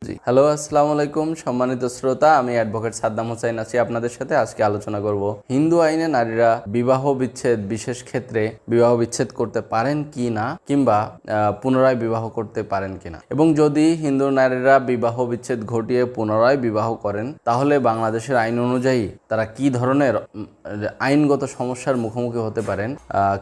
জি hello, আসসালামু আলাইকুম সম্মানিত শ্রোতা। আমি অ্যাডভোকেট সাদ্দাম হোসেন আছি আপনাদের সাথে। আজকে আলোচনা করব হিন্দু আইনে নারীরা বিবাহ বিচ্ছেদ বিশেষ ক্ষেত্রে বিবাহ বিচ্ছেদ করতে পারেন কি না, কিংবা পুনরায় বিবাহ করতে পারেন কিনা, এবং যদি হিন্দু নারীরা বিবাহ বিচ্ছেদ ঘটিয়ে পুনরায় বিবাহ করেন তাহলে বাংলাদেশের আইন অনুযায়ী তারা কি ধরনের আইনগত সমস্যার মুখোমুখি হতে পারেন,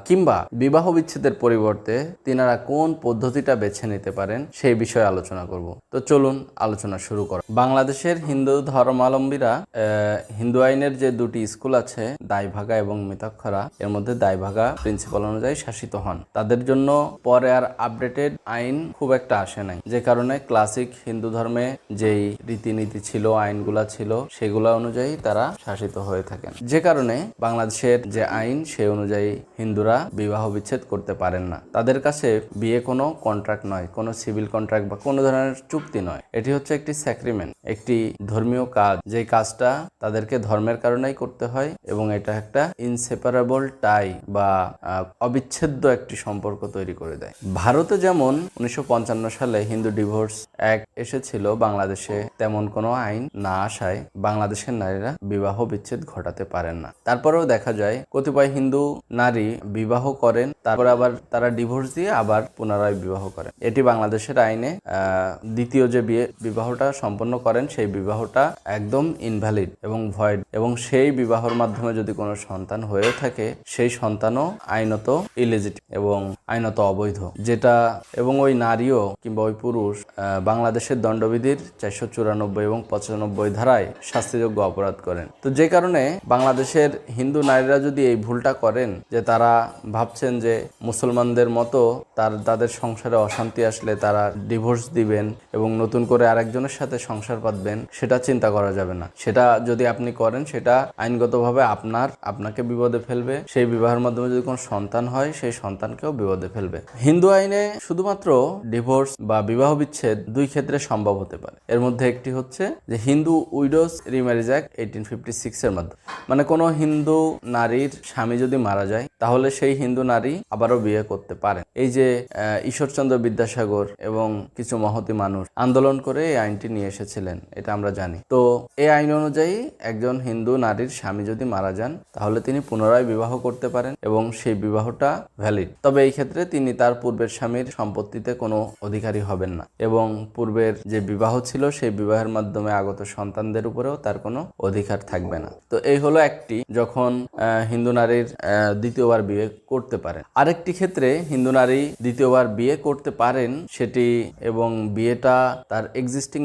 কিংবা বিবাহ বিচ্ছেদের পরিবর্তে তিনারা কোন পদ্ধতিটা বেছে নিতে পারেন সেই বিষয়ে আলোচনা করব। তো চলুন আলোচনা শুরু করা। বাংলাদেশের হিন্দু ধর্মাবলম্বীরা হিন্দু আইনের যে দুটি স্কুল আছে, দায়ভাগা এবং মিতাক্ষরা, এর মধ্যে দায়ভাগা প্রিন্সিপাল অনুযায়ী শাসিত হন। তাদের জন্য পরে আর আপডেটেড আইন খুব একটা আসে নাই, যে কারণে ক্লাসিক হিন্দু ধর্মে যেই রীতিনীতি ছিল, আইনগুলা ছিল, সেগুলা অনুযায়ী তারা শাসিত হয়ে থাকেন। যে কারণে বাংলাদেশের যে আইন সে অনুযায়ী হিন্দুরা বিবাহ বিচ্ছেদ করতে পারেন না। তাদের কাছে বিয়ে কোনো কন্ট্রাক্ট নয়, কোনো সিভিল কন্ট্রাক্ট বা কোনো ধরনের চুক্তি নয়। এটি হচ্ছে একটি স্যাক্রিমেন্ট, একটি ধর্মীয় কাজ, যে কাজটা তাদেরকে ধর্মের কারণেই করতে হয়, এবং এটা একটা ইনসেপারেবল টাই বা অবিচ্ছেদ্য একটি সম্পর্ক তৈরি করে দেয়। ভারতে যেমন 1955 সালে হিন্দু ডিভোর্স অ্যাক্ট এসেছিল, বাংলাদেশে তেমন কোনো আইন না আসায় বাংলাদেশের নারীরা বিবাহ বিচ্ছেদ ঘটাতে পারেন না। তারপরেও দেখা যায় কতিপয় হিন্দু নারী বিবাহ করেন, তারপরে আবার তারা ডিভোর্স দিয়ে আবার পুনরায় বিবাহ করেন। এটি বাংলাদেশের আইনে দ্বিতীয় যে বিবাহটা সম্পন্ন করেন সেই বিবাহটা একদম ইনভ্যালিড এবং ভয়েড, এবং সেই বিবাহের মাধ্যমে যদি কোনো সন্তান হয়ে থাকে সেই সন্তানও আইনত ইলিজিটিমেট এবং আইনত অবৈধ, যেটা এবং ওই নারীও কিংবা ওই পুরুষ বাংলাদেশের দণ্ডবিধির 494 এবং 95 ধারায় শাস্তিযোগ্য অপরাধ করেন। তো যে কারণে বাংলাদেশের হিন্দু নারীরা যদি এই ভুলটা করেন যে তারা ভাবছেন যে মুসলমানদের মতো তাদের সংসারে অশান্তি আসলে তারা ডিভোর্স দিবেন এবং নতুন করে আরেকজনের সাথে সংসার পাতবেন, সেটা চিন্তা করা যাবে না। সেটা যদি আপনি করেন সেটা আইনগতভাবে আপনাকে বিপদে ফেলবে। সেই বিবাহের মাধ্যমে যদি কোনো সন্তান হয় সেই সন্তানকেও বিপদে ফেলবে। হিন্দু আইনে শুধুমাত্র ডিভোর্স বা বিবাহ বিচ্ছেদ দুই ক্ষেত্রে সম্ভব হতে পারে। এর মধ্যে একটি হচ্ছে যে হিন্দু উইডোজ রিম্যারেজ অ্যাক্ট 1856 এর মাধ্যমে, মানে কোনো হিন্দু নারীর স্বামী যদি মারা যায় তাহলে সেই হিন্দু নারী আবারও বিয়ে করতে পারেন। এই যে ঈশ্বরচন্দ্র বিদ্যাসাগর এবং কিছু মহতি মানুষ আন্দোলন করে এই আইনটি নিয়ে এসেছিলেন, এটা আমরা জানি। তো এই আইন অনুযায়ী একজন হিন্দু নারীর স্বামী যদি মারা যান তাহলে তিনি পুনরায় বিবাহ করতে পারেন এবং সেই বিবাহটা ভ্যালিড। তবে এই ক্ষেত্রে তিনি তার পূর্বের স্বামীর সম্পত্তিতে কোনো অধিকারী হবেন না, এবং পূর্বের যে বিবাহ ছিল সেই বিবাহের মাধ্যমে আগত সন্তানদের উপরেও তার কোনো অধিকার থাকবে না। তো এই হলো একটি, যখন হিন্দু নারীর দ্বিতীয়বার বিয়ে করতে পারেন। আরেকটি ক্ষেত্রে হিন্দু নারী দ্বিতীয়বার বিয়ে করতে পারেন সেটি, এবং বিয়েটা তার এক্সিস্টিং